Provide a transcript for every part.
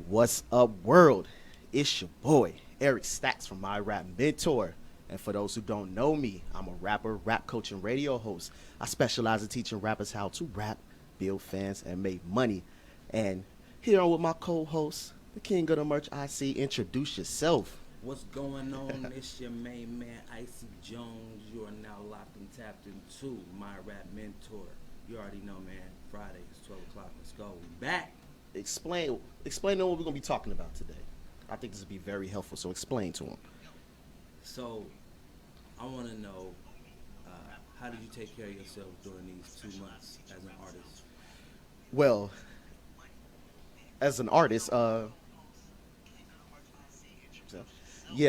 What's up, world? It's your boy, Eric Stackz from My Rap Mentor. And for those who don't know me, I'm a rapper, rap coach, and radio host. I specialize in teaching rappers how to rap, build fans, and make money. And here I'm with my co-host, the king of the merch IC. Introduce yourself. What's going on? It's your main man, Icy Jones. You are now locked and tapped into My Rap Mentor. You already know, man. Friday, it's 12 o'clock. Let's go. We back. Explain to them what we're going to be talking about today. I think this would be very helpful, so explain to them. So, I want to know, how did you take care of yourself during these 2 months as an artist? Well, as an artist, yeah,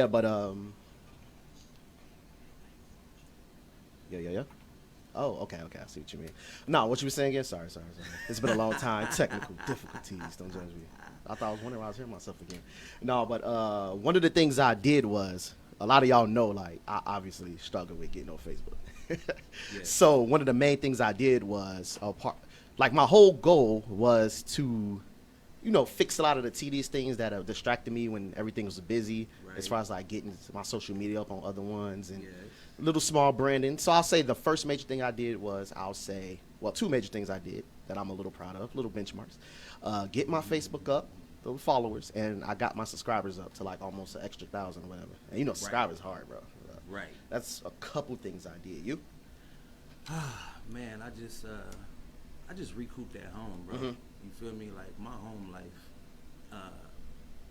but yeah. Oh, okay, I see what you mean. No, what you were saying again? Sorry. It's been a long time. Technical difficulties. Don't judge me. I thought I was wondering why I was hearing myself again. No, but one of the things I did was, a lot of y'all know, like, I obviously struggle with getting on Facebook. Yeah. So one of the main things I did was, my whole goal was to, fix a lot of the tedious things that have distracted me when everything was busy, Right. as far as like getting my social media up on other ones and Yes. little small branding. So I'll say the first major thing I did was, two major things I did that I'm a little proud of, little benchmarks. Get my Facebook up, the followers, and I got my subscribers up to like almost an extra 1,000 or whatever. And subscribers hard, bro. Right. That's a couple things I did. You? Man, I just recouped at home, bro. Mhm. You feel me? Like, my home life,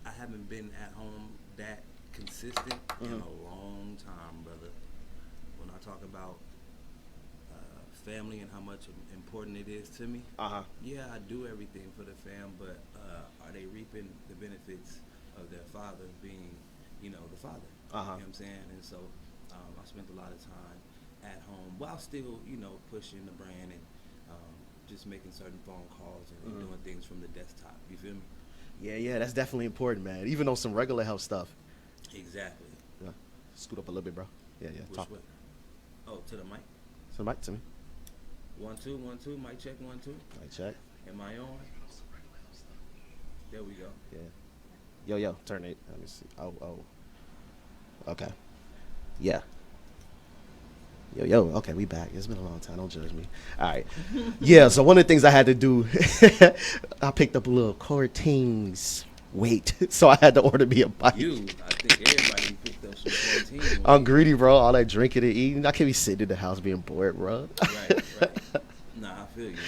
I haven't been at home that consistent in a long time, brother. When I talk about family and how much important it is to me, yeah, I do everything for the fam, but are they reaping the benefits of their father being, the father? You know what I'm saying? And so I spent a lot of time at home while still, pushing the brand and just making certain phone calls and doing things from the desktop. You feel me? Yeah, that's definitely important, man. Even on some regular health stuff. Exactly. Yeah. Scoot up a little bit, bro. Yeah. Which Talk. way? Oh, to the mic. So mic to me. 1 2 1 2. Mic check 1 2. Mic check. Am I on? There we go. Yeah. Yo, turn it. Let me see. Oh. Okay. Yeah. Yo. Okay, we back. It's been a long time. Don't judge me. All right. Yeah, so one of the things I had to do, I picked up a little Cortines weight, so I had to order me a bike. I think everybody picked up some 14. I'm greedy, bro. All that drinking and eating. I can't be sitting in the house being bored, bro. Right. Nah, I feel you, man.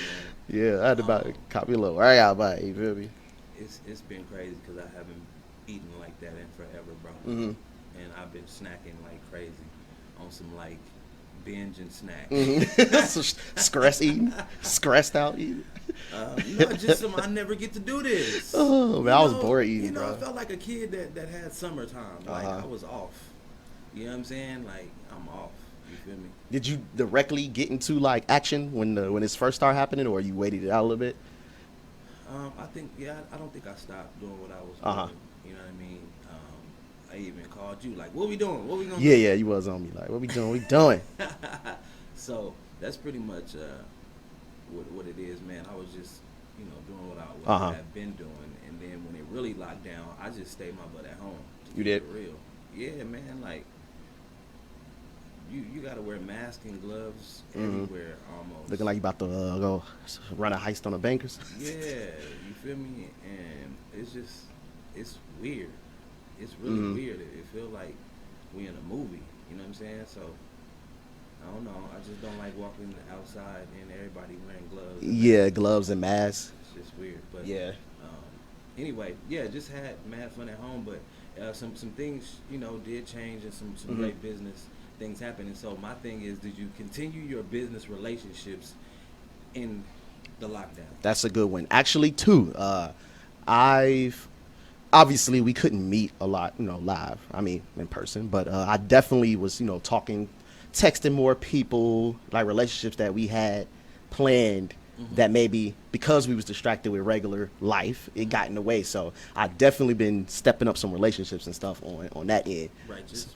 Yeah, I had to cop me a little workout bike. You feel me? It's been crazy because I haven't eaten like that in forever, bro. Mm-hmm. And I've been snacking like crazy on some like binge and snacks. Mm-hmm. Stressed out eating. No, just some I never get to do this. Oh man, I was bored eating, bro. I felt like a kid that had summertime. Like I was off. You know what I'm saying? Like I'm off. You feel me? Did you directly get into like action when this first started happening, or you waited it out a little bit? I think I don't think I stopped doing what I was doing. You know what I mean? I even called you like, what we doing? What we gonna do? Yeah, you was on me like, what we doing? What we doing? So that's pretty much what it is, man. I was just doing what I had been doing, and then when it really locked down, I just stayed my butt at home. You did? Real? Yeah, man. Like you gotta wear masks and gloves everywhere almost. Looking like you about to go run a heist on the bankers. Yeah, you feel me? And it's weird. It's really weird. It feel like we in a movie. You know what I'm saying? So I don't know. I just don't like walking outside and everybody wearing gloves. Yeah, gloves and masks. It's just weird. But Yeah. Anyway, yeah, just had mad fun at home. But some things did change and some great business things happened. And so my thing is, did you continue your business relationships in the lockdown? That's a good one. Actually, too. Obviously we couldn't meet a lot, live. I mean, in person. But I definitely was, talking, texting more people, like relationships that we had planned that maybe because we was distracted with regular life, it got in the way. So I definitely been stepping up some relationships and stuff on that end. Righteous.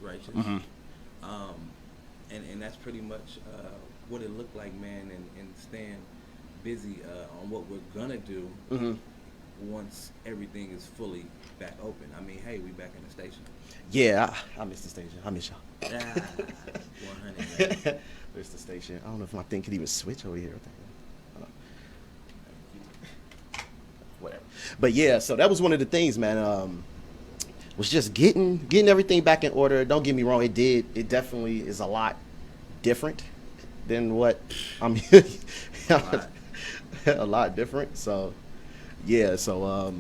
And that's pretty much what it looked like, man, and staying busy on what we're gonna do. once everything is fully back open. I mean, hey, we back in the station. Yeah, I miss the station. I miss y'all. 100. Miss the station. I don't know if my thing could even switch over here. Whatever. But yeah, so that was one of the things, man. Was just getting everything back in order. Don't get me wrong, it definitely is a lot different than what I'm a lot different. So yeah, so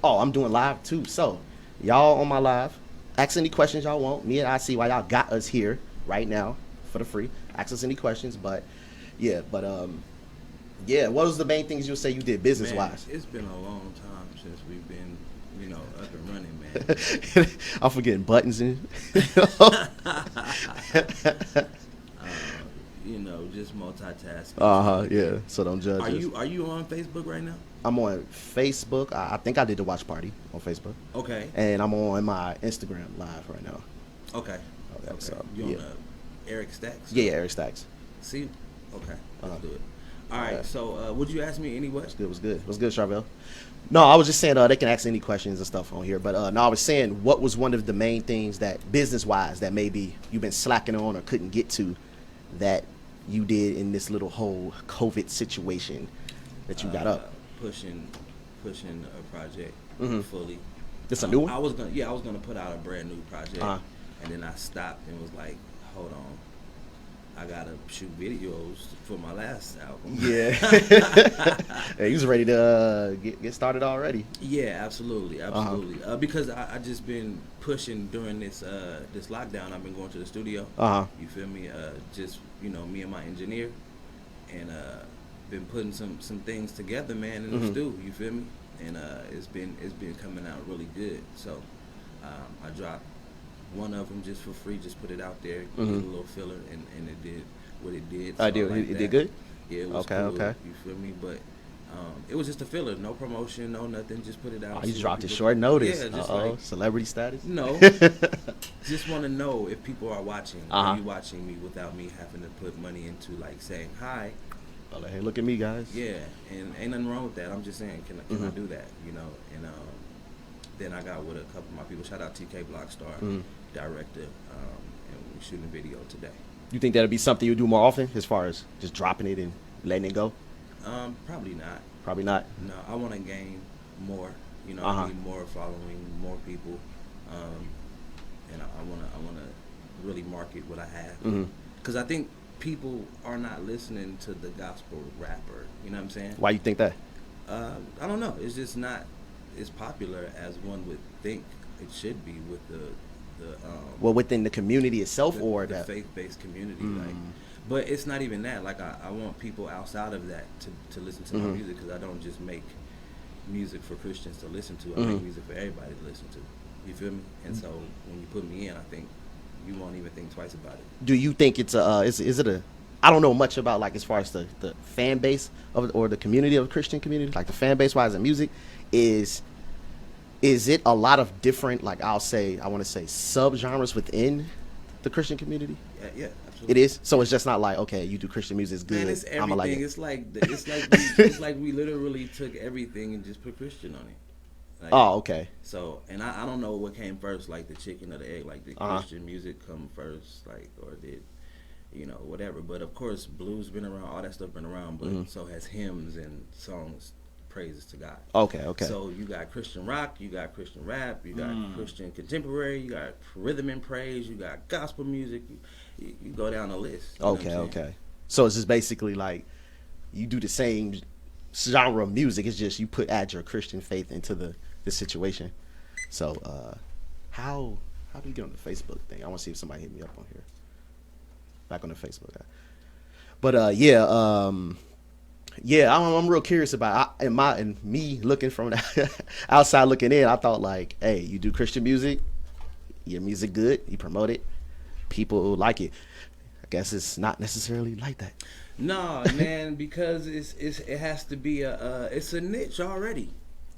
I'm doing live too. So y'all on my live, ask any questions y'all want. Me and I see why y'all got us here right now for the free. Ask us any questions, but yeah, what was the main things you'll say you did business wise? It's been a long time since we've been, up and running, man. I'm forgetting buttons and just multitasking. Yeah. So don't judge us. Are you on Facebook right now? I'm on Facebook. I think I did the watch party on Facebook. Okay. And I'm on my Instagram live right now. Okay. So, you on Eric Stackz? Yeah, Eric Stackz. See? Okay. Let's do it. All right. So, would you ask me any questions? It was good. It was good, Charvel. No, I was just saying they can ask any questions and stuff on here. But no, I was saying what was one of the main things that business-wise that maybe you've been slacking on or couldn't get to that you did in this little whole COVID situation that you got up? Pushing a project fully. This a new one? I was gonna put out a brand new project, and then I stopped and was like, hold on. I gotta shoot videos for my last album. Yeah, hey, you was ready to get started already. Yeah, absolutely. Because I just been pushing during this lockdown. I've been going to the studio. You feel me? Just me and my engineer, and been putting some things together, man, in the stew. You feel me? And it's been coming out really good. So I dropped one of them just for free, just put it out there, get a little filler, and it did what it did. So it did good? Yeah, it was cool. Okay. You feel me? But it was just a filler, no promotion, no nothing, just put it out. Oh, you dropped it short notice. Yeah, just celebrity status? No. Just want to know if people are watching. Are you watching me without me having to put money into saying hi? Like, hey, look at me, guys. Yeah, and ain't nothing wrong with that. I'm just saying, can I do that? And then I got with a couple of my people. Shout out TK Blockstar, director, and we're shooting a video today. You think that'll be something you do more often, as far as just dropping it and letting it go? Probably not. Probably not. No, I want to gain more. I need more following, more people, and I want to really market what I have. Because I think people are not listening to the gospel rapper. You know what I'm saying? Why you think that? I don't know. It's just not as popular as one would think it should be with the within the community itself, or the faith-based community. But it's not even that. I want people outside of that to listen to my music, because I don't just make music for Christians to listen to. I make music for everybody to listen to. You feel me? And so when you put me in, I think you won't even think twice about it. Do you think it's is it a, I don't know much about as far as the fan base or the community of Christian community, the fan base wise in music, is it a lot of different, I want to say sub-genres within the Christian community? Yeah, absolutely. It is? So it's just not okay, you do Christian music, it's good. Man, it's everything. Like it's like we literally took everything and just put Christian on it. Okay. So, and I don't know what came first, the chicken or the egg, did Christian music come first, or did, whatever. But of course, blues been around, all that stuff been around, but so has hymns and songs, praises to God. Okay. So you got Christian rock, you got Christian rap, you got Christian contemporary, you got rhythm and praise, you got gospel music. You go down the list. Okay. So it's just basically you do the same genre of music. It's just you add your Christian faith into the situation. So how do you get on the Facebook thing? I want to see if somebody hit me up on here. Back on the Facebook. But I'm real curious about and me looking from the outside looking in. I thought hey, you do Christian music, your music good, you promote it, people like it. I guess it's not necessarily like that. No, man, because it has to be it's a niche already.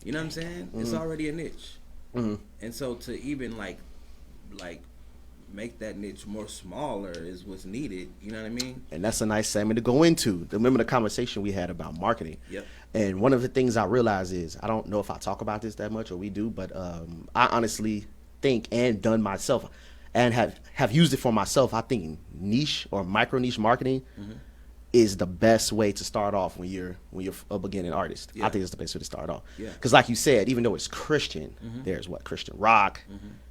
You know what I'm saying? It's already a niche. And so to even like make that niche more smaller is what's needed. You know what I mean? And that's a nice segment to go into. Remember the conversation we had about marketing? Yep. And one of the things I realize is, I don't know if I talk about this that much or we do, but I honestly think, and done myself, and have used it for myself, I think niche or micro niche marketing is the best way to start off when you're a beginning artist. I think it's the best way to start off. Because like you said, even though it's Christian, there's Christian rock,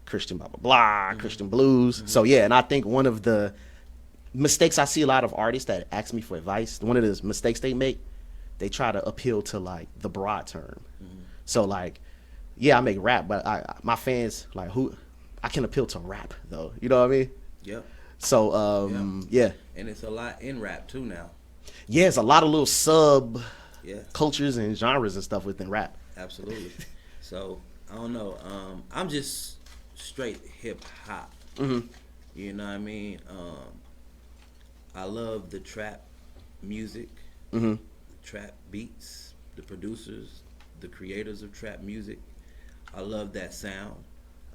Christian blah, blah, blah, Christian blues. So yeah, and I think one of the mistakes I see a lot of artists that ask me for advice, one of the mistakes they make, they try to appeal to like the broad term. So like, yeah, I make rap, but my fans, like, who I can appeal to rap though. You know what I mean? Yep. So yeah. And it's a lot in rap too now. Yeah, it's a lot of little sub cultures and genres and stuff within rap. Absolutely. So I don't know. I'm just straight hip hop. You know what I mean? I love the trap music, the trap beats, the producers, the creators of trap music. I love that sound.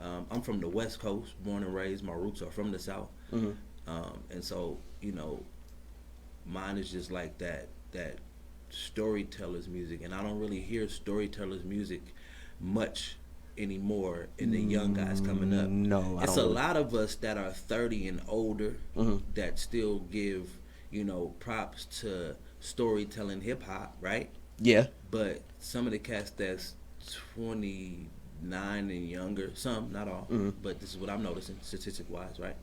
I'm from the West Coast, born and raised. My roots are from the South. And so, you know, mine is just like that storyteller's music. And I don't really hear storyteller's music much anymore in the young guys coming up. No, it's a lot of us that are 30 and older that still give, you know, props to storytelling hip hop, right? Yeah. But some of the cats that's 29 and younger, some, not all, but this is what I'm noticing statistic wise, right?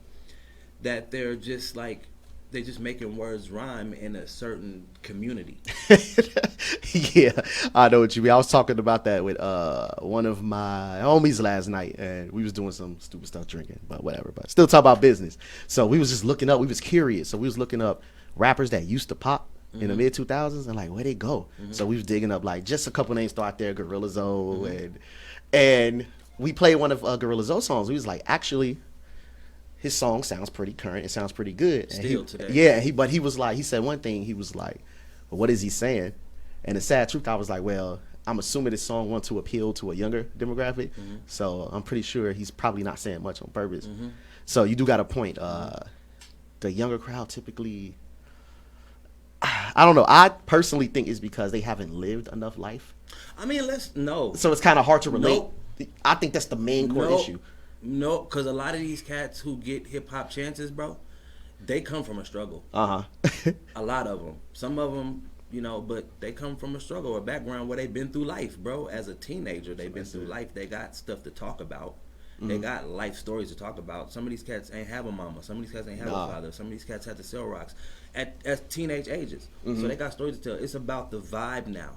That they're just like, they're just making words rhyme in a certain community. Yeah, I know what you mean. I was talking about that with one of my homies last night, and we was doing some stupid stuff drinking, but whatever. But still talk about business. So we was just looking up. We was curious. So we was looking up rappers that used to pop in the mid 2000s and like where they go. So we was digging up like just a couple names throw out there, Gorilla Zoe, and we played one of Gorilla Zoe's songs. We was like, actually, his song sounds pretty current. It sounds pretty good. Still today. Yeah, but he was like, he said one thing. He was like, well, what is he saying? And the sad truth, I was like, well, I'm assuming this song wants to appeal to a younger demographic. So I'm pretty sure he's probably not saying much on purpose. So you do got a point. The younger crowd typically, I don't know. I personally think it's because they haven't lived enough life. I mean, So it's kind of hard to relate. I think that's the main core issue. No, because a lot of these cats who get hip hop chances, bro, they come from a struggle. A lot of them. Some of them, you know, but they come from a struggle or background where they've been through life, bro. As a teenager, they've been through life. They got stuff to talk about. They got life stories to talk about. Some of these cats ain't have a mama. Some of these cats ain't have a father. Some of these cats had to sell rocks at teenage ages. So they got stories to tell. It's about the vibe now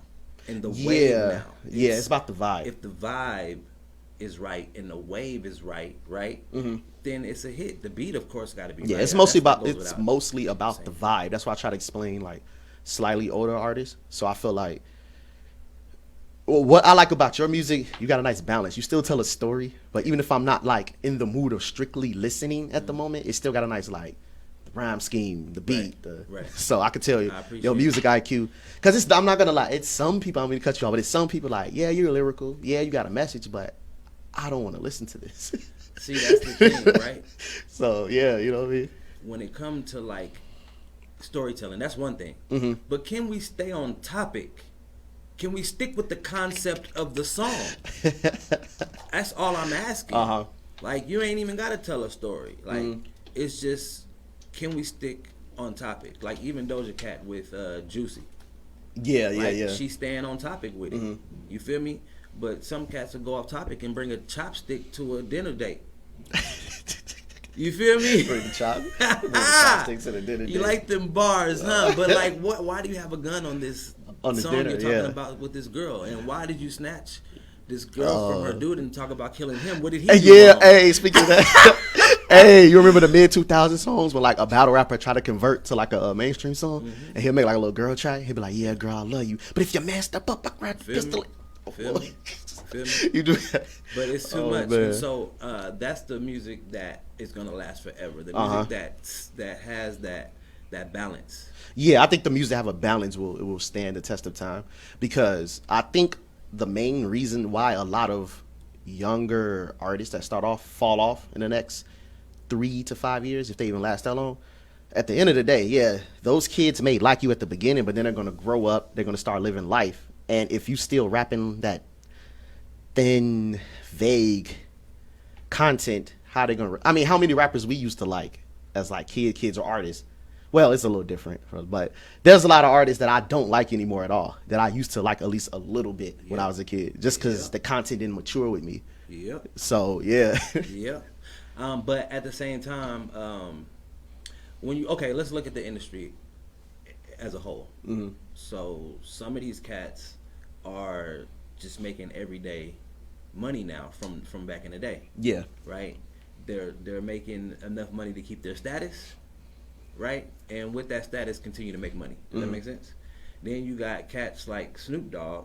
and the wave now. It's about the vibe. If the vibe is right and the wave is right, then it's a hit. The beat, of course, got to be right. It's mostly about the vibe. That's why I try to explain like slightly older artists. So I feel like, well, what I like about your music, you got a nice balance. You still tell a story, but even if I'm not like in the mood of strictly listening at the moment, it still got a nice like rhyme scheme, the beat. So I could tell you your music IQ, because I'm not gonna lie, it's some people, I'm gonna cut you off, but it's some people like, yeah, you're lyrical, yeah, you got a message, but I don't want to listen to this. See, that's the thing, right? So yeah, you know what I mean? When it comes to like storytelling, that's one thing. But can we stay on topic? Can we stick with the concept of the song? That's all I'm asking. Like, you ain't even got to tell a story. Like, it's just, can we stick on topic? Like, even Doja Cat with Juicy. Yeah. She's staying on topic with it. You feel me? But some cats will go off topic and bring a chopstick to a dinner date. You feel me? Bring the chopsticks to the dinner date. You like them bars, huh? But like, why do you have a gun on this song dinner, you're talking about with this girl? And why did you snatch this girl from her dude and talk about killing him? What did he do wrong? Hey, speaking of that, hey, you remember the mid 2000 songs when like a battle rapper tried to convert to like a mainstream song, and he'll make like a little girl track. He'll be like, "Yeah, girl, I love you, but if you messed up, I grab the pistol." Feel me? You do that. But it's too much. And so that's the music that is gonna last forever. The music that has that balance. Yeah, I think the music that have a balance will stand the test of time, because I think the main reason why a lot of younger artists that start off fall off in the next 3 to 5 years, if they even last that long. At the end of the day, yeah, those kids may like you at the beginning, but then they're going to grow up. They're going to start living life. And if you still rapping that thin, vague content, how they going to... I mean, how many rappers we used to like as like kids or artists? Well, it's a little different, but there's a lot of artists that I don't like anymore at all, that I used to like at least a little bit when I was a kid, just because the content didn't mature with me. Yep. So, yeah. Yep. But at the same time, let's look at the industry as a whole. Mm-hmm. So some of these cats are just making everyday money now from back in the day. Yeah. Right? They're making enough money to keep their status, right? And with that status, continue to make money. Does that make sense? Then you got cats like Snoop Dogg,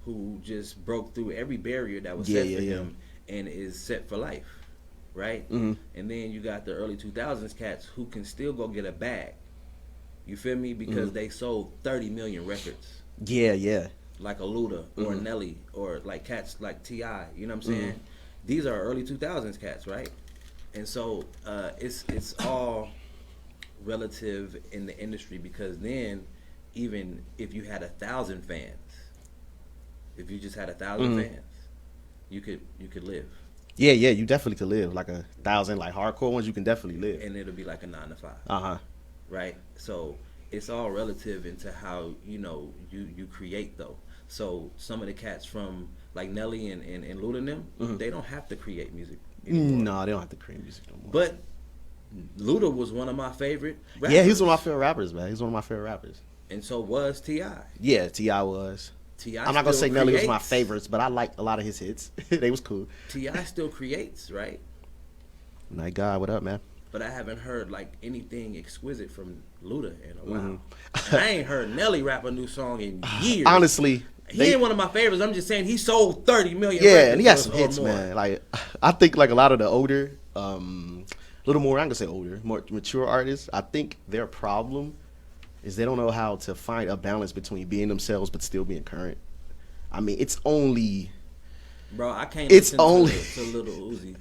who just broke through every barrier that was set for him and is set for life, right? Mm-hmm. And then you got the early 2000s cats who can still go get a bag. You feel me? Because they sold 30 million records. Yeah, yeah. Like a Luda or Nelly or like cats like T.I., you know what I'm saying? These are early 2000s cats, right? And so it's all relative in the industry, because then even if you had 1,000 fans, if you just had 1,000 fans, you could live. Yeah, you definitely could live. Like 1,000 like hardcore ones, you can definitely live. And it'll be like a 9 to 5. Right? So it's all relative into how you create though. So some of the cats from like Nelly and Luda and them, they don't have to create music anymore. No, they don't have to create music no more. But Luda was one of my favorite rappers. Yeah, he's one of my favorite rappers, man. He's one of my favorite rappers. And so was T.I. Yeah, T.I. was. I'm not going to say Nelly was my favorites, but I liked a lot of his hits. They was cool. T.I. still creates, right? My God, what up, man? But I haven't heard like anything exquisite from Luda in a while. And I ain't heard Nelly rap a new song in years. Honestly. He ain't one of my favorites. I'm just saying he sold 30 million records. And he got some hits, man. Like, I think like a lot of the older, little more, I'm gonna say older, more mature artists, I think their problem is they don't know how to find a balance between being themselves but still being current. I mean, it's only... Bro, I can't listen to Little Uzi.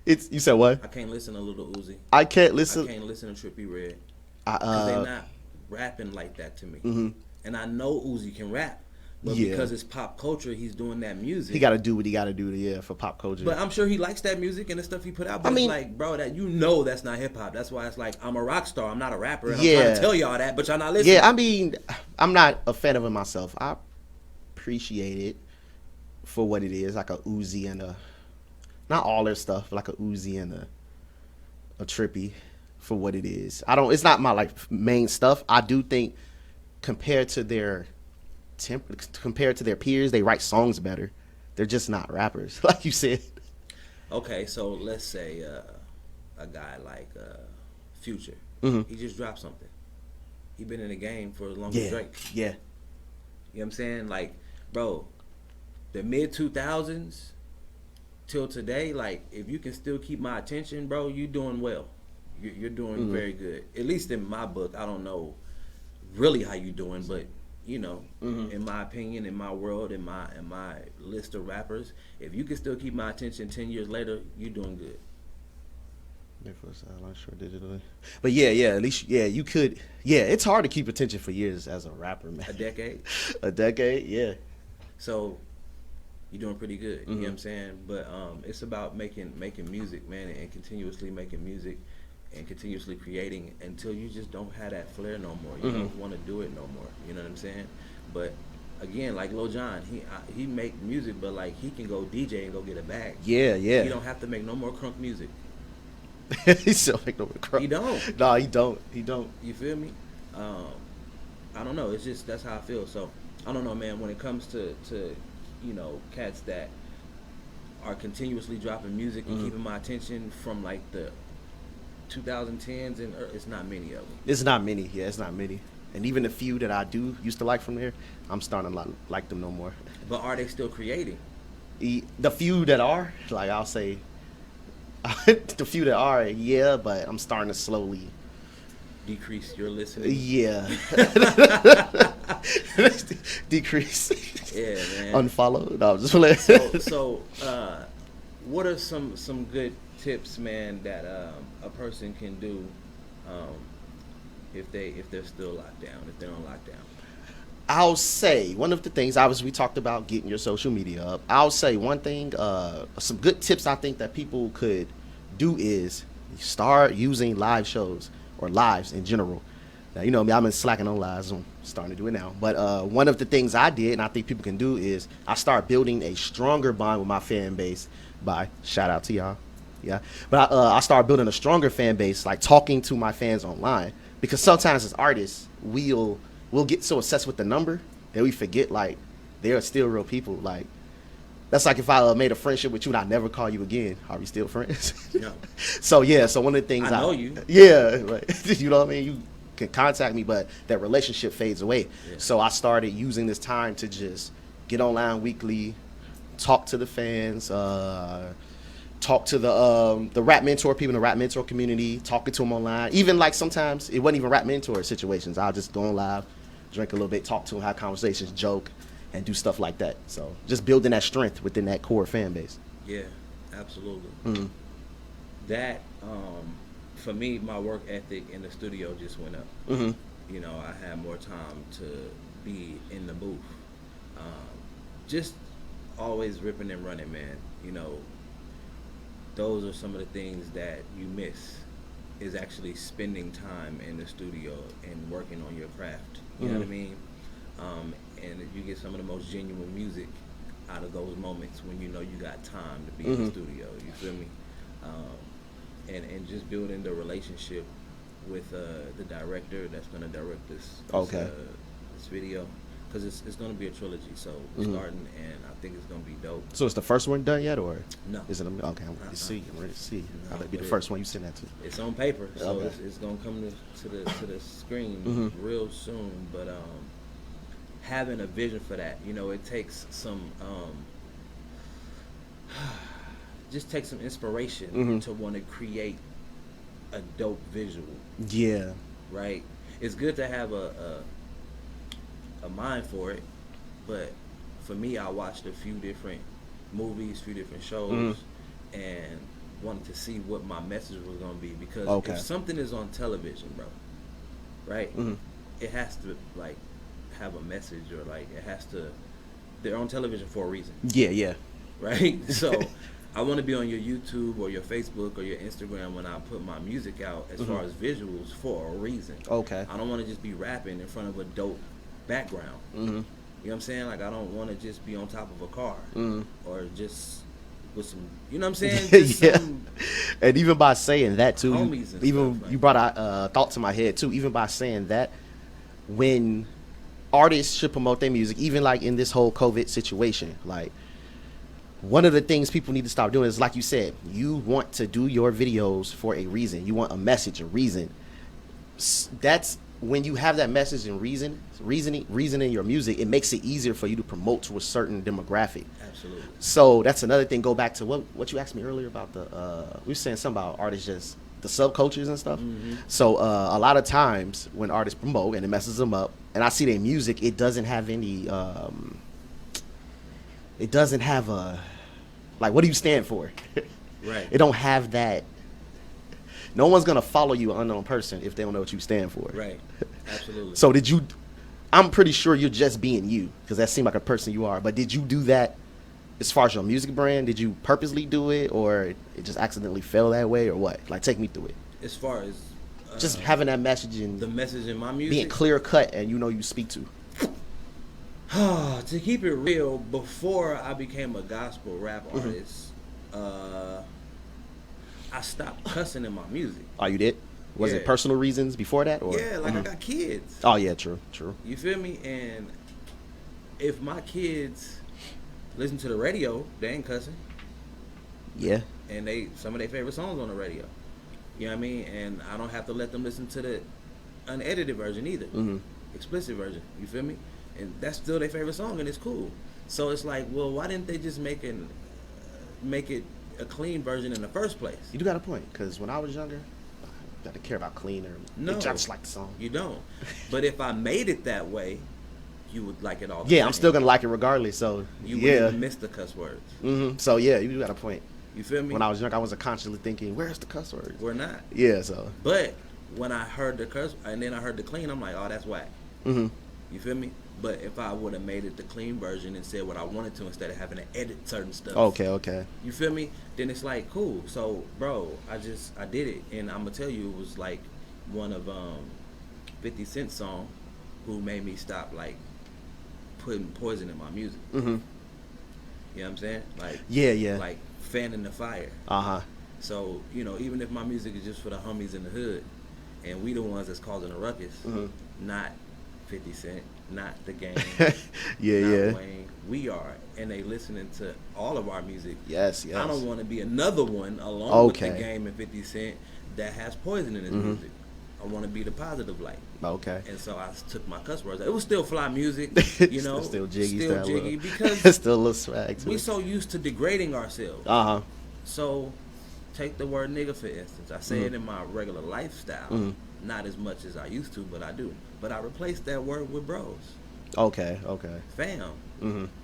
You said what? I can't listen to Little Uzi. I can't listen to Trippie Redd. Because they're not rapping like that to me. And I know Uzi can rap. But because it's pop culture, he's doing that music. He got to do what he got to do for pop culture. But I'm sure he likes that music and the stuff he put out. But it's like, bro, that that's not hip hop. That's why it's like, I'm a rock star. I'm not a rapper. And I'm trying to tell y'all that, but y'all not listening. Yeah, I mean, I'm not a fan of it myself. I appreciate it for what it is, like a Uzi and not all their stuff, like a Uzi and a Trippie for what it is. It's not my like main stuff. I do think compared to their peers, they write songs better. They're just not rappers, like you said. Okay, so let's say a guy like Future. He just dropped something. He been in the game for as long as Drake. Yeah. You know what I'm saying? Like, bro, the mid 2000s till today, like, if you can still keep my attention, bro, you doing well. You're doing very good. At least in my book. I don't know really how you doing, but in my opinion, in my world, in my list of rappers, if you can still keep my attention 10 years later, you're doing good. But at least you could. Yeah, it's hard to keep attention for years as a rapper, man. A decade, yeah. So you're doing pretty good. You know what I'm saying? But it's about making music, man, and continuously making music and continuously creating until you just don't have that flair no more. You don't want to do it no more. You know what I'm saying? But again, like Lil Jon, he make music, but like he can go DJ and go get a bag. Yeah. He don't have to make no more crunk music. He still make no more crunk. He don't. No, he don't. You feel me? I don't know. It's just that's how I feel. So I don't know, man. When it comes to cats that are continuously dropping music and keeping my attention from like the 2010s and it's not many of them. It's not many. Yeah, it's not many. And even the few that I used to like from there, I'm starting to like them no more. But are they still creating? The few that are, like I'll say, the few that are, yeah, but I'm starting to slowly decrease your listening. Yeah. Decrease. Yeah, man. Unfollow. No, I'm just playing. So what are some good tips, man, that a person can do if they're still locked down, if they're on lockdown? I'll say one of the things, obviously, we talked about getting your social media up. I'll say one thing, some good tips I think that people could do is start using live shows or lives in general. Now, you know me, I've been slacking on lives. I'm starting to do it now. But one of the things I did, and I think people can do, is I start building a stronger bond with my fan base by, shout out to y'all. Yeah. But I started building a stronger fan base, like talking to my fans online. Because sometimes as artists, we'll get so obsessed with the number that we forget, like, they are still real people. Like, that's like if I made a friendship with you and I never call you again. Are we still friends? No. So, yeah, so one of the things I know you. Yeah, like, you know what I mean? You can contact me, but that relationship fades away. Yeah. So I started using this time to just get online weekly, talk to the fans, talk to the rap mentor people in the rap mentor community, talking to them online. Even like sometimes it wasn't even rap mentor situations. I'll just go on live, drink a little bit, talk to them, have conversations, joke, and do stuff like that. So just building that strength within that core fan base. Yeah, absolutely. Mm-hmm. That, for me, my work ethic in the studio just went up. Mm-hmm. You know, I had more time to be in the booth. Just always ripping and running, man. You know, those are some of the things that you miss, is actually spending time in the studio and working on your craft. You know what I mean? And you get some of the most genuine music out of those moments when you know you got time to be in the studio. You feel me? And just building the relationship with the director that's going to direct this video. Because it's going to be a trilogy, so we're starting, and I think it's going to be dope. So is the first one done yet, or no? Is it okay? I'm ready to see. I'm ready to see. No, I'll be the first one you send that to. It's on paper, so it's going to come to the screen real soon. But having a vision for that, you know, it takes some just takes some inspiration to want to create a dope visual. Yeah. Right. It's good to have a mind for it, but for me, I watched a few different movies, few different shows, and wanted to see what my message was going to be, because if something is on television, bro, right, it has to like have a message, or like it has to, they're on television for a reason. Yeah. Right. So I want to be on your YouTube or your Facebook or your Instagram when I put my music out, as far as visuals, for a reason. Okay. I don't want to just be rapping in front of a dope background. You know what I'm saying? Like, I don't want to just be on top of a car or just with some, you know what I'm saying? Just and even by saying that too, even you brought a thought to my head too. Even by saying that, when artists should promote their music, even like in this whole COVID situation, like, one of the things people need to stop doing is, like you said, you want to do your videos for a reason. You want a message, a reason. That's when you have that message and reasoning in your music, it makes it easier for you to promote to a certain demographic. Absolutely. So that's another thing. Go back to what you asked me earlier about we were saying something about artists, just the subcultures and stuff. So a lot of times when artists promote and it messes them up, and I see their music, it doesn't have any, it doesn't have a, like, what do you stand for? Right. It don't have that. No one's going to follow you, an unknown person, if they don't know what you stand for. Right. Absolutely. So I'm pretty sure you're just being you, because that seemed like a person you are. But did you do that as far as your music brand? Did you purposely do it, or it just accidentally fell that way, or what? Like, take me through it. As far as just having that message and the message in my music, being clear cut, and you know you speak to. To keep it real, before I became a gospel rap artist, I stopped cussing in my music. Oh, you did? Was it personal reasons before that? Or? Yeah, like I got kids. Oh, yeah, true. You feel me? And if my kids listen to the radio, they ain't cussing. Yeah. And some of their favorite songs on the radio. You know what I mean? And I don't have to let them listen to the unedited version either. Explicit version. You feel me? And that's still their favorite song, and it's cool. So it's like, well, why didn't they just make it a clean version in the first place? You do got a point, because when I was younger, I didn't care about clean or no, I just like the song. You don't. But if I made it that way, you would like it all the time. time. I'm still gonna like it regardless. So you wouldn't even miss the cuss words. So yeah, you do got a point. You feel me? When I was young, I wasn't consciously thinking, where's the cuss words? We're not. Yeah, so. But when I heard the curse and then I heard the clean, I'm like, oh, that's whack. Mm-hmm. You feel me? But if I would have made it the clean version and said what I wanted to instead of having to edit certain stuff. Okay. You feel me? Then it's like, cool. So, bro, I did it. And I'm going to tell you, it was like one of 50 Cent's song who made me stop, like, putting poison in my music. Mm-hmm. You know what I'm saying? Like, yeah. Like, fanning the fire. Uh-huh. So, you know, even if my music is just for the homies in the hood, and we the ones that's causing a ruckus, not 50 Cent, not the Game, not Wayne, we are, and they listening to all of our music. Yes. I don't want to be another one along with the Game and 50 Cent that has poison in his music. I want to be the positive light. Okay. And so I took my cuss words. It was still fly music, you know. Still jiggy because still a little swag too. We so used to degrading ourselves. Uh-huh. So take the word nigga for instance. I say it in my regular lifestyle, not as much as I used to, but I do. But I replaced that word with bros. Okay. Fam.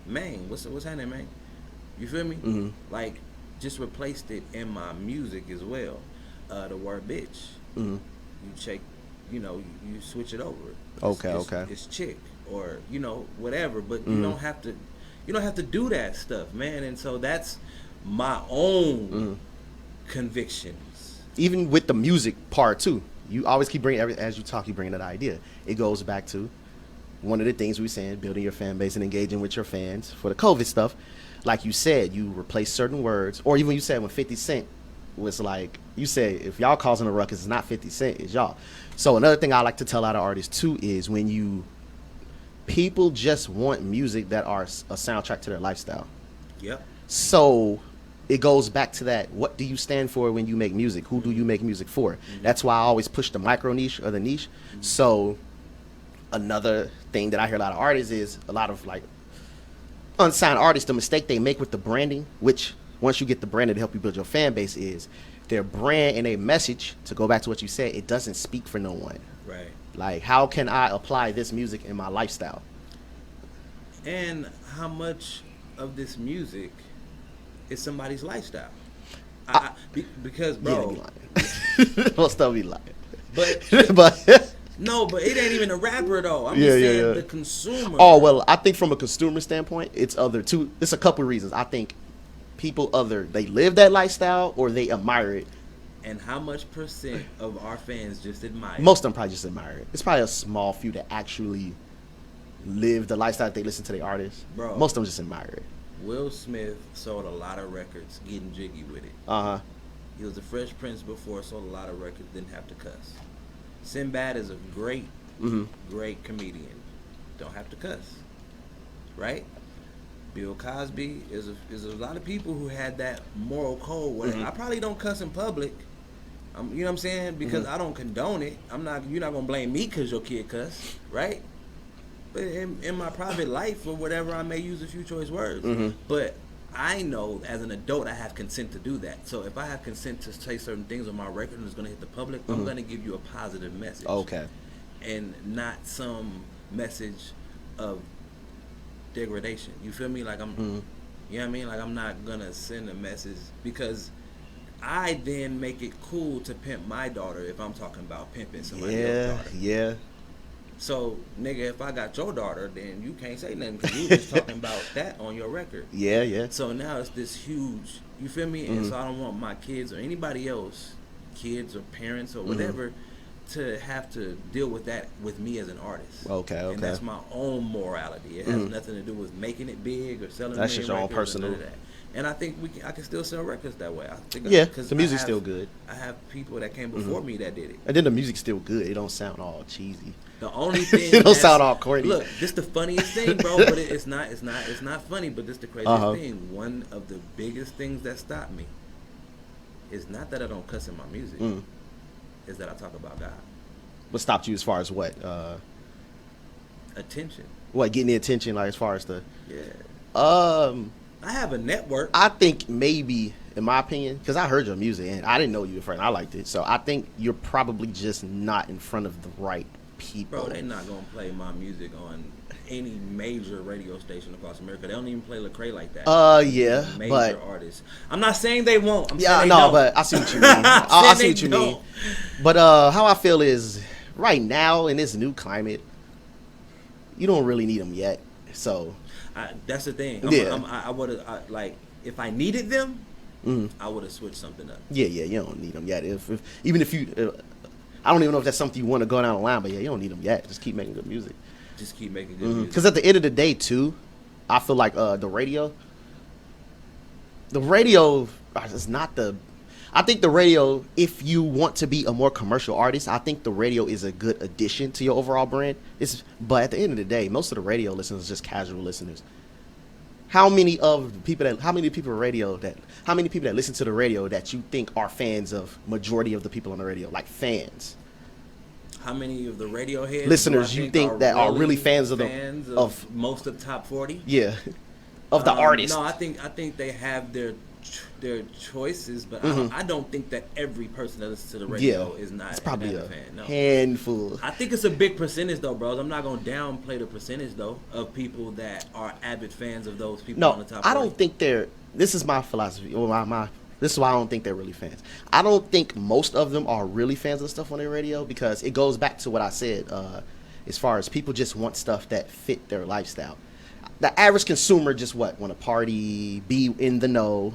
Man, what's happening, man? You feel me? Like, just replaced it in my music as well. The word bitch. You check, you know, you switch it over. It's chick or, you know, whatever, but you don't have to do that stuff, man. And so that's my own convictions. Even with the music part too. You always keep bringing as you talk, you bring that idea. It goes back to one of the things we were saying, building your fan base and engaging with your fans for the COVID stuff. Like you said, you replace certain words, or even you said when 50 Cent was like, you say, if y'all causing a ruckus, it's not 50 Cent, it's y'all. So another thing I like to tell out of artists too is when people just want music that are a soundtrack to their lifestyle. Yep. So it goes back to that. What do you stand for when you make music? Who do you make music for? That's why I always push the micro niche or the niche. So another thing that I hear a lot of artists is a lot of like unsigned artists, the mistake they make with the branding, which once you get the branding to help you build your fan base, is their brand and a message, to go back to what you said, it doesn't speak for no one. Right. Like, how can I apply this music in my lifestyle? And how much of this music is somebody's lifestyle? Because, bro. Most of be lying. But no, but it ain't even a rapper though. I'm just saying the consumer. Oh, well, I think from a consumer standpoint, it's a couple of reasons. I think people they live that lifestyle or they admire it. And how much percent of our fans just admire it? Most of them probably just admire it. It's probably a small few that actually live the lifestyle that they listen to their artists. Bro, most of them just admire it. Will Smith sold a lot of records getting jiggy with it. Uh-huh. He was a Fresh Prince before, sold a lot of records, didn't have to cuss. Sinbad is a great comedian. Don't have to cuss. Right? Bill Cosby is a lot of people who had that moral code where I probably don't cuss in public. You know what I'm saying? Because I don't condone it. You're not gonna blame me because your kid cuss, right? But in my private life or whatever, I may use a few choice words. But I know as an adult I have consent to do that. So if I have consent to say certain things on my record and it's gonna hit the public, I'm gonna give you a positive message. Okay. And not some message of degradation. You feel me? Like you know what I mean? Like I'm not gonna send a message because I then make it cool to pimp my daughter if I'm talking about pimping somebody else's daughter. Yeah. So, nigga, if I got your daughter, then you can't say nothing because you was talking about that on your record. Yeah. So now it's this huge, you feel me? And so I don't want my kids or anybody else, kids or parents or whatever, to have to deal with that with me as an artist. Okay. And that's my own morality. It has nothing to do with making it big or selling. That's just your own personal. And I think I can still sell records that way. I think the music's still good. I have people that came before me that did it. And then the music's still good. It don't sound all cheesy. The only thing it don't sound all corny. Look, this the funniest thing, bro. But it's not funny. But this the craziest thing. One of the biggest things that stopped me is not that I don't cuss in my music. Is that I talk about God. What stopped you as far as what? Attention. What, getting the attention, like as far as the? Yeah. I have a network. I think maybe, in my opinion, because I heard your music and I didn't know you at first. I liked it, so I think you're probably just not in front of the right people. Bro, they not gonna play my music on any major radio station across America. They don't even play Lecrae like that. Yeah, major but artists. I'm not saying they won't. I'm yeah, saying no, they don't. but I see what you mean. I see what you mean. But how I feel is right now in this new climate, you don't really need them yet. So that's the thing. I would have like if I needed them, I would have switched something up. Yeah, you don't need them yet. Even if you, I don't even know if that's something you want to go down the line, but yeah, you don't need them yet. Just keep making good music. Just keep making good music. Because at the end of the day, too, I feel like the radio is not the. I think the radio, if you want to be a more commercial artist, I think the radio is a good addition to your overall brand. But at the end of the day, most of the radio listeners are just casual listeners. How many people that listen to the radio that you think are fans of majority of the people on the radio, like fans? How many of the radio heads listeners you think that are really fans of most of top 40? Yeah, of the artists. No, I think they have their choices, but I don't think that every person that listens to the radio is not. It's probably a fan. No. Handful. I think it's a big percentage though, bros. I'm not gonna downplay the percentage though of people that are avid fans of those people on the top. I don't think they're. This is my philosophy. This is why I don't think they're really fans. I don't think most of them are really fans of stuff on their radio because it goes back to what I said. As far as people just want stuff that fit their lifestyle. The average consumer just want to party, be in the know.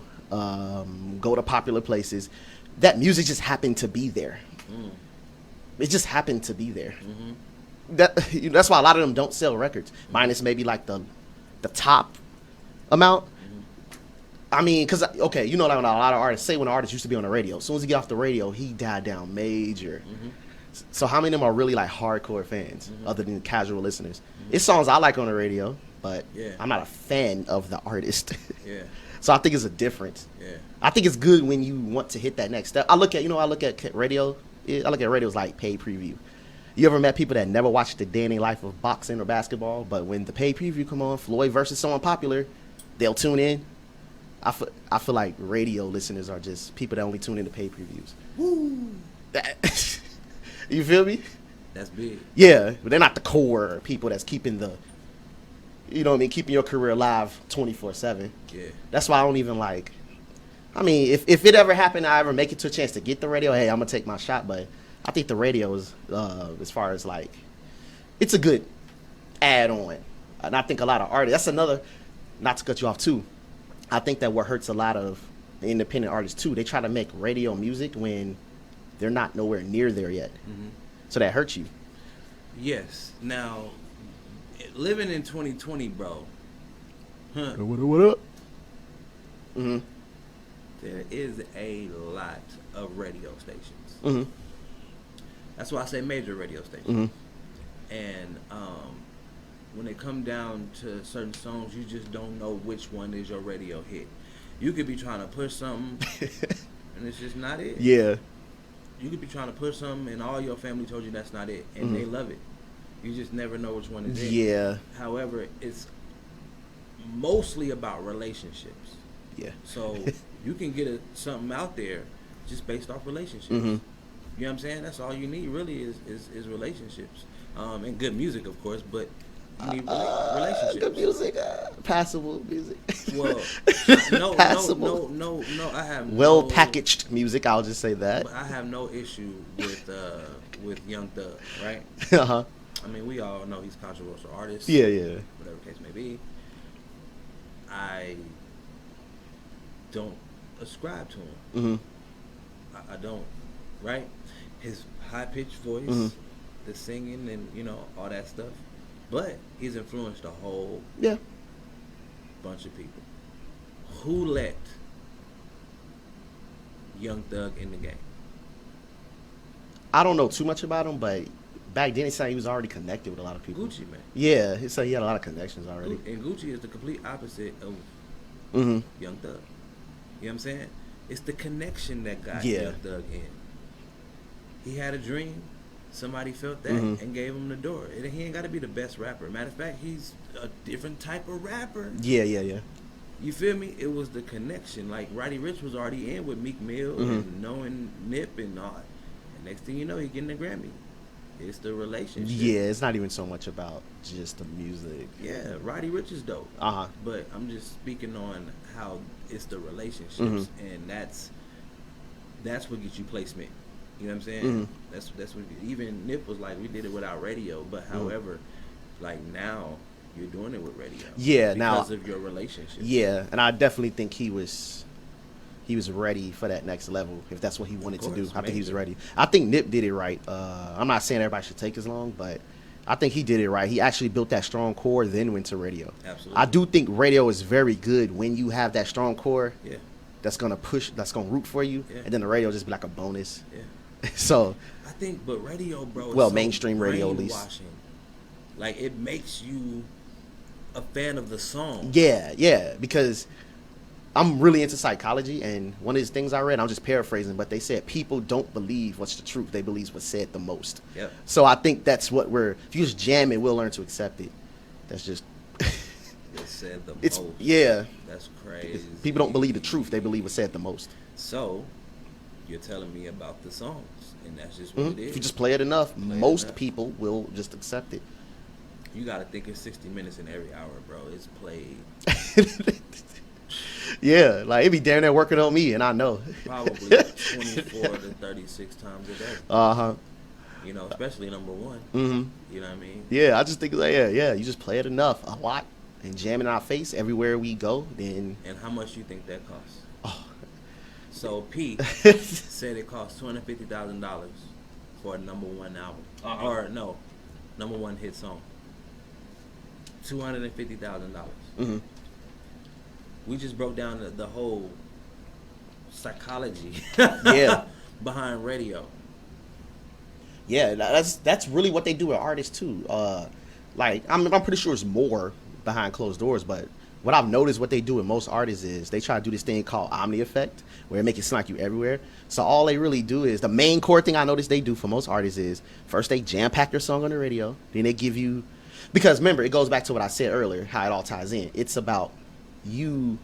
Go to popular places. That music just happened to be there. It just happened to be there. That's why a lot of them don't sell records, minus maybe like the top amount. I mean, because like when a lot of artists say when an artist used to be on the radio, as soon as he get off the radio, he died down major. So how many of them are really like hardcore fans, other than casual listeners? It's songs I like on the radio, but I'm not a fan of the artist. So I think it's a difference. I think it's good when you want to hit that next step. I look at radio. I look at radio as like paid preview. You ever met people that never watched the day in their life of boxing or basketball, but when the paid preview come on, Floyd versus someone popular, they'll tune in. I feel like radio listeners are just people that only tune in to paid previews. Woo! You feel me? That's big. Yeah, but they're not the core people that's keeping keeping your career alive 24/7. Yeah. That's why I don't even like. I mean, if it ever happened, I ever make it to a chance to get the radio, hey, I'm gonna take my shot. But I think the radio is, as far as like, it's a good add-on, and I think a lot of artists. That's another. Not to cut you off too. I think that what hurts a lot of independent artists too. They try to make radio music when they're not nowhere near there yet. So that hurts you. Yes. Now, living in 2020, bro. What up? There is a lot of radio stations. That's why I say major radio stations. And when they come down to certain songs, you just don't know which one is your radio hit. You could be trying to push something, and it's just not it. Yeah. You could be trying to push something, and all your family told you that's not it, and they love it. You just never know which one is it. Yeah. However, it's mostly about relationships. Yeah. So you can get something out there just based off relationships. You know what I'm saying? That's all you need really is relationships. And good music, of course, but you need relationships. Good music, passable music. Well, no, I have well packaged music. I'll just say that. But I have no issue with Young Thug, right? I mean, we all know he's a controversial artist. Yeah. Whatever the case may be. I don't ascribe to him. I don't, right? His high-pitched voice, the singing, and all that stuff. But he's influenced a whole bunch of people. Who let Young Thug in the game? I don't know too much about him, but back then, it said he was already connected with a lot of people. Gucci, man. Yeah, he said he had a lot of connections already. And Gucci is the complete opposite of Young Thug. You know what I'm saying? It's the connection that got Young Thug in. He had a dream. Somebody felt that and gave him the door. He ain't got to be the best rapper. Matter of fact, he's a different type of rapper. Yeah. You feel me? It was the connection. Like, Roddy Ricch was already in with Meek Mill and knowing Nip and all. And next thing you know, he getting a Grammy. It's the relationship. Yeah, it's not even so much about just the music. Yeah, Roddy Ricch is dope. But I'm just speaking on how it's the relationships, and that's what gets you placement. You know what I'm saying? That's what even Nip was like. We did it without radio, but however, like now you're doing it with radio. Yeah, because of your relationship. Yeah, and I definitely think he was ready for that next level if that's what he wanted to do. I think he was ready. I think Nip did it right. I'm not saying everybody should take as long, but I think he did it right. He actually built that strong core, then went to radio. Absolutely. I do think radio is very good when you have that strong core. Yeah. That's gonna push. That's gonna root for you, and then the radio just be like a bonus. Yeah. So I think, but radio, bro. Well, is mainstream radio at least. Like it makes you a fan of the song. Yeah, because I'm really into psychology, and one of these things I read, I'm just paraphrasing, but they said people don't believe what's the truth; they believe what's said the most. Yep. So I think that's what if you just jam it, we'll learn to accept it. That's just. It said the most. Yeah. That's crazy. People don't believe the truth; they believe what's said the most. So, you're telling me about the songs, and that's just what it is. If you just play it enough, most people will just accept it. You gotta think it's 60 minutes in every hour, bro. It's played. Yeah, like it be damn near working on me, and I know. Probably 24 to 36 times a day. You know, especially number one. You know what I mean? Yeah, I just think like yeah. You just play it enough, a lot, and jam it in our face everywhere we go. Then. And how much you think that costs? Oh. So P said it costs $250,000 for a number one album, or no, number one hit song. $250,000. We just broke down the whole psychology behind radio. Yeah, that's really what they do with artists too. Like I'm pretty sure it's more behind closed doors, but what I've noticed what they do with most artists is they try to do this thing called Omni effect, where it makes it seem like you everywhere. So all they really do is the main core thing I noticed they do for most artists is first they jam pack your song on the radio, then they give you, because remember it goes back to what I said earlier, how it all ties in. It's about you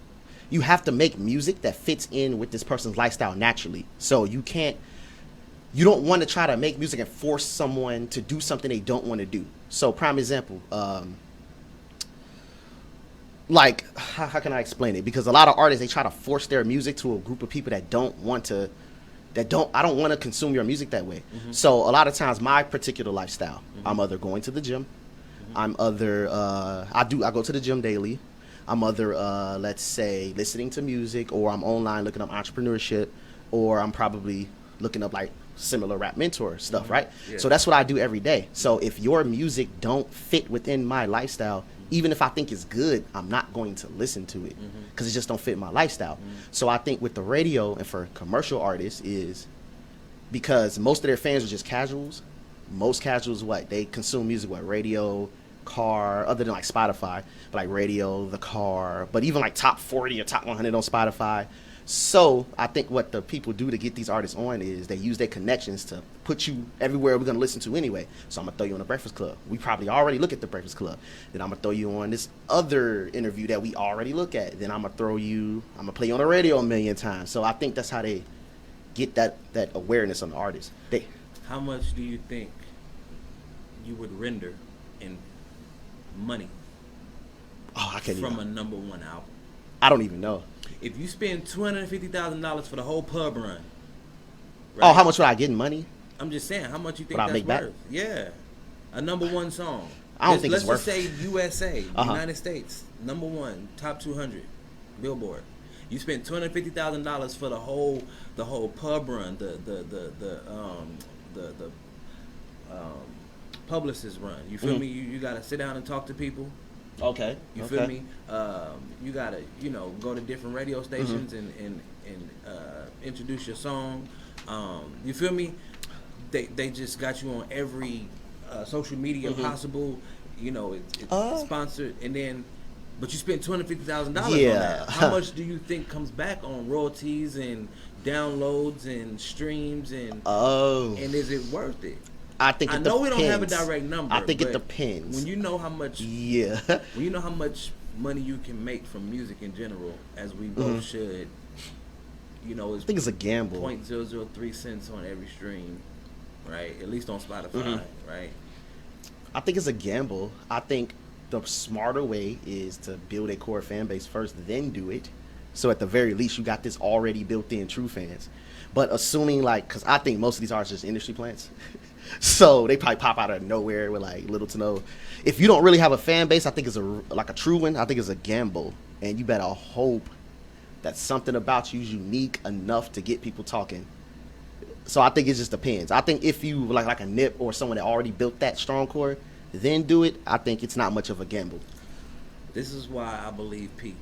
have to make music that fits in with this person's lifestyle naturally. So you don't want to try to make music and force someone to do something they don't want to do. So prime example, like how can I explain it? Because a lot of artists, they try to force their music to a group of people that don't want to consume your music that way. So a lot of times my particular lifestyle, I'm either going to the gym, I go to the gym daily. I'm either, let's say, listening to music, or I'm online looking up entrepreneurship, or I'm probably looking up like similar rap mentor stuff, right? Yeah. So that's what I do every day. So if your music don't fit within my lifestyle, even if I think it's good, I'm not going to listen to it because it just don't fit my lifestyle. So I think with the radio and for commercial artists is because most of their fans are just casuals. Most casuals, they consume music, radio, car, other than like Spotify, but like radio, the car, but even like top 40 or top 100 on Spotify. So I think what the people do to get these artists on is they use their connections to put you everywhere we're going to listen to anyway. So I'm going to throw you on the Breakfast Club. We probably already look at the Breakfast Club. Then I'm going to throw you on this other interview that we already look at. Then I'm going to play you on the radio a million times. So I think that's how they get that awareness on the artist. How much do you think you would render in money from a number one album? I don't even know. If you spend $250,000 for the whole pub run, right? Oh, how much would I get in money? I'm just saying, how much you think that's worth? Back? Yeah, a number one song. I don't think it's worth. Let's just say USA, United States, number one, top 200, Billboard. You spent $250,000 for the whole pub run, the publicist run. You feel me? You gotta sit down and talk to people. Okay. You feel me? You gotta, go to different radio stations and introduce your song. You feel me? They just got you on every social media possible. It's sponsored, but you spent $250,000 on that. How much do you think comes back on royalties and downloads and streams and is it worth it? I think it depends. I know we don't have a direct number. I think it depends. When you know how much, when you know how much money you can make from music in general, as we both should, it's, I think it's a gamble. 0.003 cents on every stream. right? At least on Spotify, right? I think it's a gamble. I think the smarter way is to build a core fan base first, then do it. So at the very least, you got this already built in true fans. But assuming because I think most of these artists are just industry plants. So they probably pop out of nowhere with like little to no. If you don't really have a fan base, I think it's a true one. I think it's a gamble. And you better hope that something about you is unique enough to get people talking. So I think it just depends. I think if you like a Nip or someone that already built that strong core, then do it. I think it's not much of a gamble. This is why I believe P.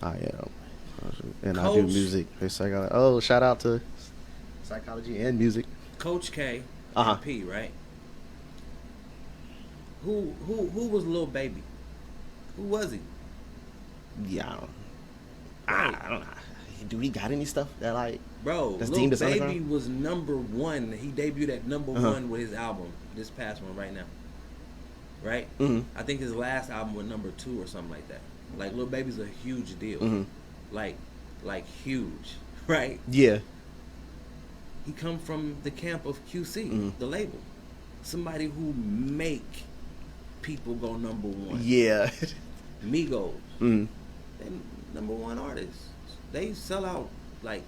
I am. And Coach, I do music. Shout out to psychology and music. Coach K and P, right? Who was Lil Baby? Who was he? Yeah, I don't know. Do he got any stuff that like? Bro, Lil Baby was number one. He debuted at number one with his album, this past one right now. Right? Mm-hmm. I think his last album was number 2 or something like that. Like Lil Baby's a huge deal. Mm-hmm. Like huge, right? Yeah. He come from the camp of QC, the label. Somebody who make people go number 1. Yeah. Migos. They number 1 artists. They sell out like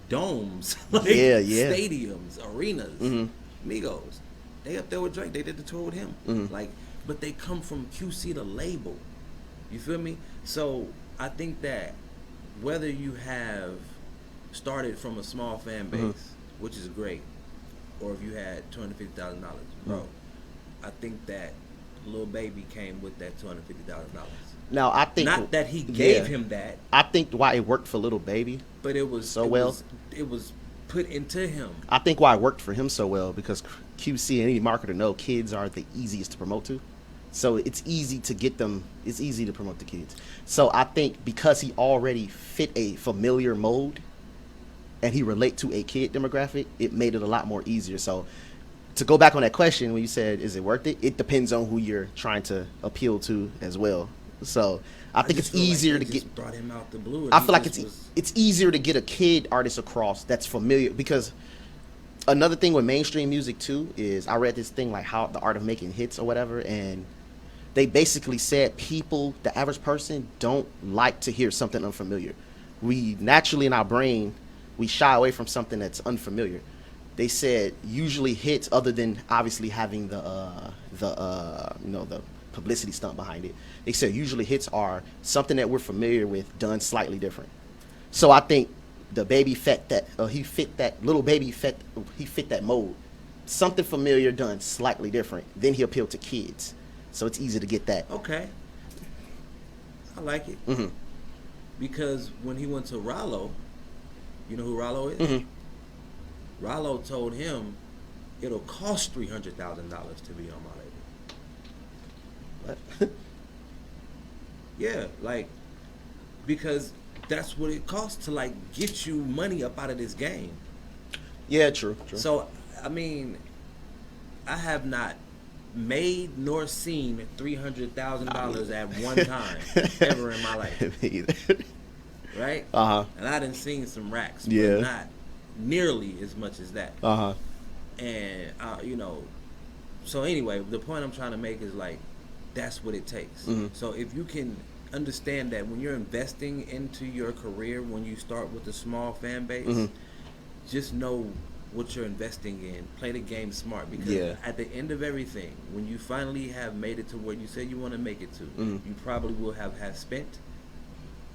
domes, like stadiums, arenas. Migos. They up there with Drake. They did the tour with him. But they come from QC, the label. You feel me? So I think that whether you have started from a small fan base, which is great, or if you had $250,000, bro, I think that Lil Baby came with that $250,000. Now I think not that he gave him that. I think why it worked for Lil Baby, but it was put into him. I think why it worked for him so well because QC and any marketer know kids are the easiest to promote to. So it's easy to get them. It's easy to promote the kids. So I think because he already fit a familiar mold, and he relate to a kid demographic, it made it a lot more easier. So to go back on that question when you said, "Is it worth it?" It depends on who you're trying to appeal to as well. So I think it's easier to get. Brought him out the blue. I feel like it's easier to get a kid artist across that's familiar because. Another thing with mainstream music too is I read this thing like how the art of making hits or whatever, and they basically said people, the average person, don't like to hear something unfamiliar. We naturally in our brain, we shy away from something that's unfamiliar. They said usually hits, other than obviously having the publicity stunt behind it. They said usually hits are something that we're familiar with done slightly different. So I think the Baby fit that he fit that Little Baby fit that mold. Something familiar done slightly different. Then he appealed to kids. So it's easy to get that. Okay. I like it. Because when he went to Rollo, you know who Rollo is? Rollo told him it'll cost $300,000 to be on my label. What? Yeah, like, because that's what it costs to like get you money up out of this game. Yeah, true. So, I mean, I have not made nor seen $300,000 at one time ever in my life. Me either. Right? And I done seen some racks, but not nearly as much as that. And so anyway, the point I'm trying to make is like that's what it takes. So if you can understand that when you're investing into your career, when you start with a small fan base, just know what you're investing in. Play the game smart, because at the end of everything, when you finally have made it to where you say you want to make it to, you probably will have spent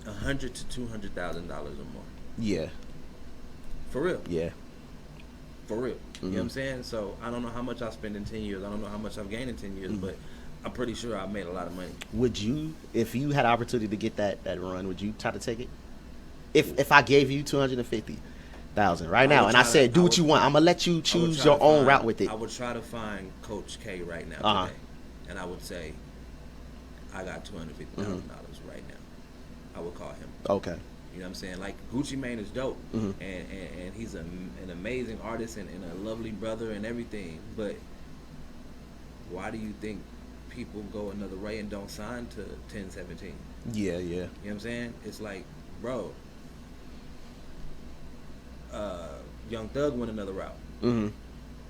$100,000 to $200,000 or more. Yeah. For real. Yeah. For real. You know what I'm saying? So I don't know how much I spent in 10 years. I don't know how much I've gained in 10 years, but I'm pretty sure I made a lot of money. Would you, if you had opportunity to get that run, would you try to take it? If I gave you $250,000 right now, and I said, do what you want, I'm gonna let you choose your own route with it. I would try to find Coach K right now today, and I would say, I got $250,000 right now. I would call him. Okay. You know what I'm saying? Like, Gucci Mane is dope, and he's an amazing artist and a lovely brother and everything. But why do you think people go another way and don't sign to 1017? Yeah. You know what I'm saying? It's like, bro, Young Thug went another route.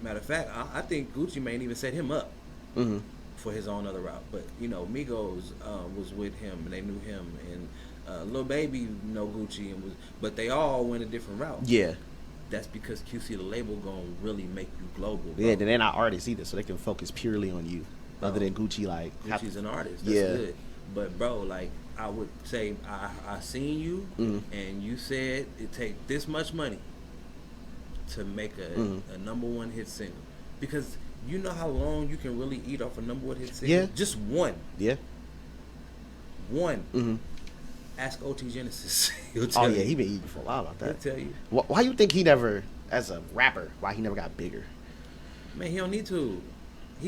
Matter of fact, I think Gucci Mane even set him up for his own other route. But you know, Migos was with him, and they knew him, and Lil Baby know Gucci, but they all went a different route. Yeah. That's because QC the label gonna really make you global. Bro. Yeah, then they're not artists either, so they can focus purely on you. Other than Gucci, like Gucci's an artist. That's good. But bro, like I would say, I seen you, and you said it take this much money to make a #1 hit single, because you know how long you can really eat off a #1 hit single. Yeah. Just one. Yeah. One. Ask OT Genesis. He'll tell you. He been eating for a while about that. He'll tell you. Why you think he never, as a rapper, why he never got bigger? Man, he don't need to.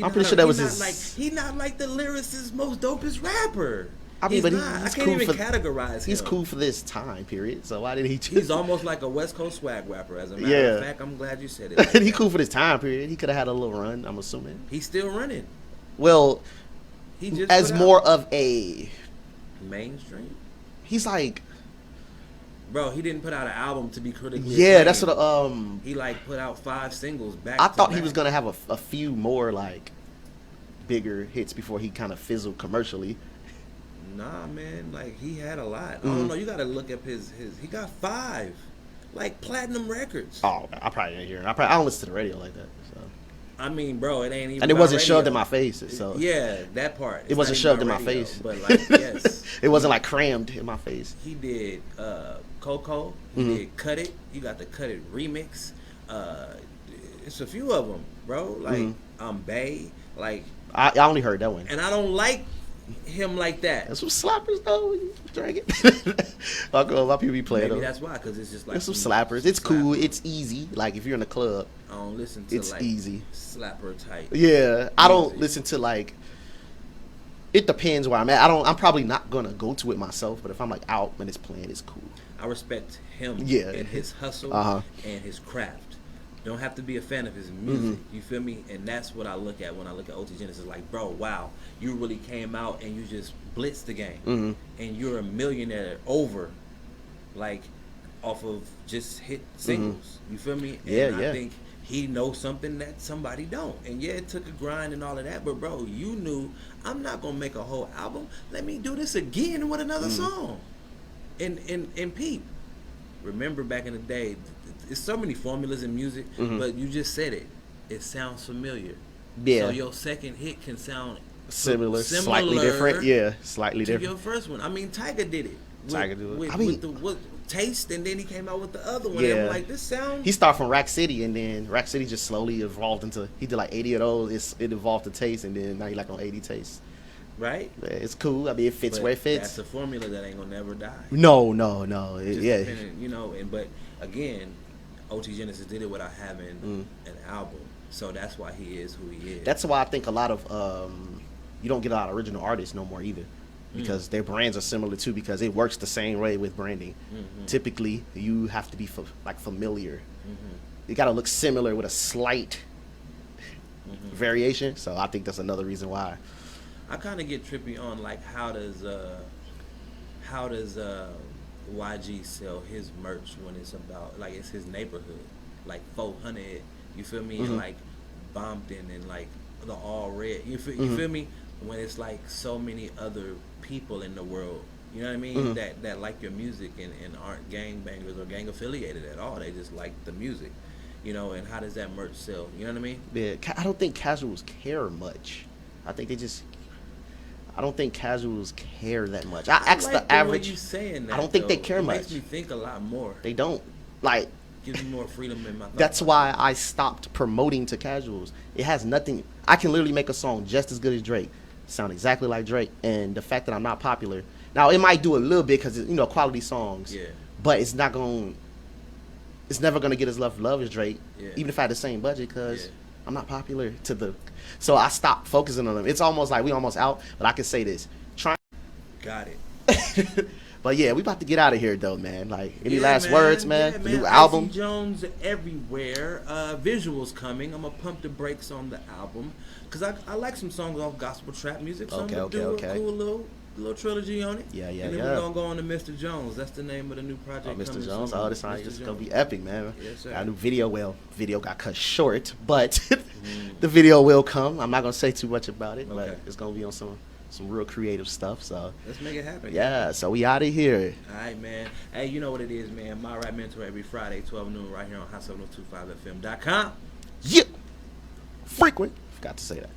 I'm pretty sure that was his. He's not like the lyricist, most dopest rapper. I mean, but I can't even categorize him. He's cool for this time period. So why did he choose? He's almost like a West Coast swag rapper. As a matter of fact, I'm glad you said it. He cool for this time period. He could have had a little run. I'm assuming. He's still running. Well, he just as more of a mainstream. He's like, bro, he didn't put out an album to be critically acclaimed. That's what he like put out 5 singles back. I thought he was gonna have a few more like bigger hits before he kind of fizzled commercially. Nah, man, like he had a lot. I don't know. You gotta look up his. He got 5, like platinum records. Oh, I probably didn't hear it. I don't listen to the radio like that. So. I mean, bro, it ain't even. And it wasn't radio. Shoved in my face. So yeah, that part. It wasn't shoved in my face. But like, yes, it wasn't like crammed in my face. He did Coco. He did Cut It. You got the Cut It remix. It's a few of them, bro. Like Bay. Like I only heard that one, and I don't like him like that. That's some slappers though. Drag it. My people be playing. Maybe that's why, because it's just like it's some slappers. It's cool. It's easy. Like if you're in a club, I don't listen to it's like easy slapper type. Yeah, I don't listen to like. It depends where I'm at. I'm probably not gonna go to it myself, but if I'm like out and it's playing, it's cool. I respect him and his hustle and his craft. Don't have to be a fan of his music. You feel me? And that's what I look at when I look at OT Genesis. Like, bro, wow, you really came out and you just blitzed the game, and you're a millionaire over, like, off of just hit singles. You feel me? And I think he knows something that somebody don't. And yeah, it took a grind and all of that, but bro, you knew, I'm not gonna make a whole album. Let me do this again with another song. And peep. Remember back in the day, there's so many formulas in music, but you just said it. It sounds familiar. Yeah. So your second hit can sound similar, slightly different. Yeah, slightly to different. your first one. I mean, Tyga did it. Tyga did it. With the Taste, and then he came out with the other one. Yeah. And I'm like, this sound. He started from Rack City, and then Rack City just slowly evolved into. He did like 80 of those. It evolved to Taste, and then now he like on 80 Taste. Right. Yeah, it's cool. I mean, it fits where it fits. That's a formula that ain't gonna never die. No. Yeah. You know, but again, OT Genesis did it without having an album, so that's why he is who he is. That's why I think a lot of you don't get a lot of original artists no more either, because their brands are similar too. Because it works the same way with branding. Typically, you have to be familiar. You got to look similar with a slight variation. So I think that's another reason why. I kind of get trippy on like how does YG sell his merch when it's about like it's his neighborhood, like 400, you feel me, and like Bompton and like the All Red, you feel me, when it's like so many other people in the world, you know what I mean, that like your music and aren't gangbangers or gang affiliated at all, they just like the music, you know, and how does that merch sell, you know what I mean? Yeah, I don't think casuals care much. I don't think casuals care that much. I asked like the average. You saying that, I don't think they care much. Makes me think a lot more. They don't. Like, gives me more freedom in my thoughts. That's why I stopped promoting to casuals. It has nothing. I can literally make a song just as good as Drake, sound exactly like Drake, and the fact that I'm not popular. Now it might do a little bit because quality songs. Yeah. But it's not going. It's never gonna get as love as Drake, even if I had the same budget, because I'm not popular to the. So I stopped focusing on them. It's almost like we almost out, but I can say this. Got it. But yeah, we about to get out of here though, man. Like, any last words, man? Yeah, man. New album. Icy Jones everywhere. Visuals coming. I'm gonna pump the brakes on the album because I like some songs off gospel trap music. So Okay. cool little trilogy on it. Yeah. And then we're gonna go on to Mr. Jones. That's the name of the new project. Mr. Jones. Oh, this is gonna be epic, man. Yes, sir. Got a new video. Well, video got cut short, but the video will come. I'm not gonna say too much about it, but it's gonna be on some real creative stuff. So let's make it happen. Yeah. So we out of here. All right, man. Hey, you know what it is, man. My Right Mentor every Friday, 12 noon, right here on hot7025fm.com. Yeah. Frequent. Forgot to say that.